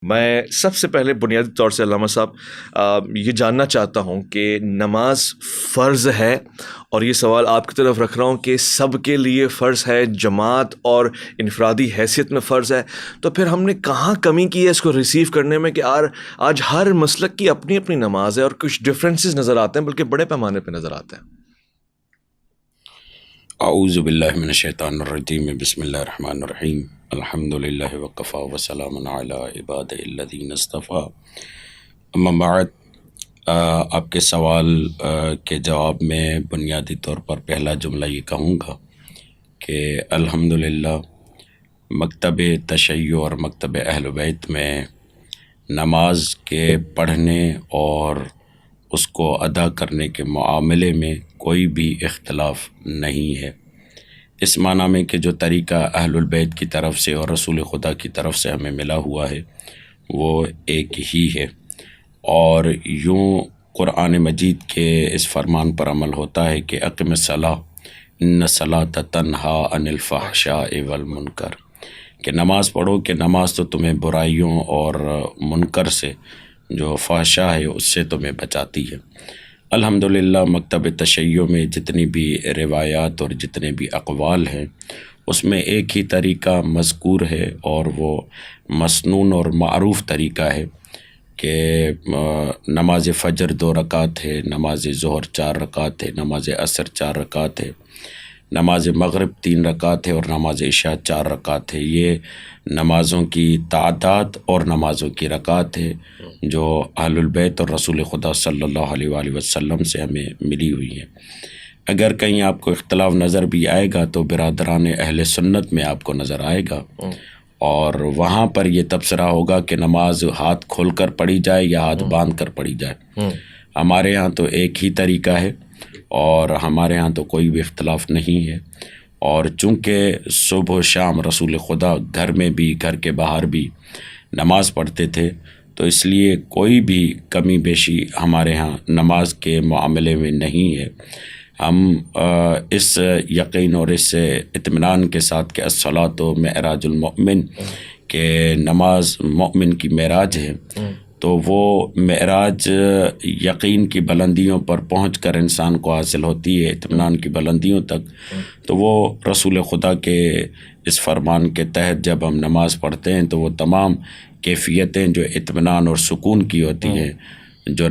میں سب سے پہلے بنیادی طور سے علامہ صاحب یہ جاننا چاہتا ہوں کہ نماز فرض ہے، اور یہ سوال آپ کی طرف رکھ رہا ہوں کہ سب کے لیے فرض ہے، جماعت اور انفرادی حیثیت میں فرض ہے، تو پھر ہم نے کہاں کمی کی ہے اس کو ریسیو کرنے میں کہ آج ہر مسلک کی اپنی اپنی نماز ہے اور کچھ ڈفرینسز نظر آتے ہیں، بلکہ بڑے پیمانے پہ نظر آتے ہیں۔ اعوذ باللہ من الشیطان الرجیم، بسم اللہ الرحمن الرحیم، الحمد للہ وکفا وسلام علی عبادہ الذین اصطفیٰ، اما بعد۔ آپ کے سوال کے جواب میں بنیادی طور پر پہلا جملہ یہ کہوں گا کہ الحمد للہ مکتب تشیع اور مکتب اہل بیت میں نماز کے پڑھنے اور اس کو ادا کرنے کے معاملے میں کوئی بھی اختلاف نہیں ہے، اس معنی میں کہ جو طریقہ اہل البیت کی طرف سے اور رسول خدا کی طرف سے ہمیں ملا ہوا ہے وہ ایک ہی ہے، اور یوں قرآن مجید کے اس فرمان پر عمل ہوتا ہے کہ اقم الصلاۃ ان الصلاۃ تنہی عن الفحشاء والمنکر، کہ نماز پڑھو، کہ نماز تو تمہیں برائیوں اور منکر سے، جو فحشاء ہے اس سے تمہیں بچاتی ہے۔ الحمدللہ مکتب تشیع میں جتنی بھی روایات اور جتنے بھی اقوال ہیں اس میں ایک ہی طریقہ مذکور ہے، اور وہ مسنون اور معروف طریقہ ہے کہ نماز فجر 2 رکعت ہے، نماز ظہر 4 رکعت ہے، نماز عصر 4 رکعت ہے، نماز مغرب 3 رکعت ہے، اور نماز عشاء 4 رکعت ہے۔ یہ نمازوں کی تعداد اور نمازوں کی رکعت ہے جو اہل البیت اور رسول خدا صلی اللہ علیہ وآلہ وسلم سے ہمیں ملی ہوئی ہے۔ اگر کہیں آپ کو اختلاف نظر بھی آئے گا تو برادران اہل سنت میں آپ کو نظر آئے گا، اور وہاں پر یہ تبصرہ ہوگا کہ نماز ہاتھ کھول کر پڑھی جائے یا ہاتھ باندھ کر پڑھی جائے۔ ہمارے ہاں تو ایک ہی طریقہ ہے، اور ہمارے ہاں تو کوئی بھی اختلاف نہیں ہے، اور چونکہ صبح و شام رسول خدا گھر میں بھی گھر کے باہر بھی نماز پڑھتے تھے، تو اس لیے کوئی بھی کمی بیشی ہمارے ہاں نماز کے معاملے میں نہیں ہے۔ ہم اس یقین اور اس اطمینان کے ساتھ کہ الصلاۃ معراج المؤمن، کہ نماز مومن کی معراج ہے، تو وہ معراج یقین کی بلندیوں پر پہنچ کر انسان کو حاصل ہوتی ہے، اطمینان کی بلندیوں تک۔ تو وہ رسول خدا کے اس فرمان کے تحت جب ہم نماز پڑھتے ہیں تو وہ تمام کیفیتیں جو اطمینان اور سکون کی ہوتی ہیں، جو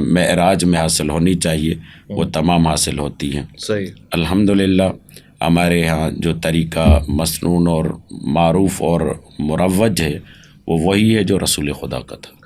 معراج میں حاصل ہونی چاہیے، وہ تمام حاصل ہوتی ہیں۔ صحیح۔ الحمدللہ ہمارے ہاں جو طریقہ مسنون اور معروف اور مروج ہے وہ وہی ہے جو رسول خدا کا تھا۔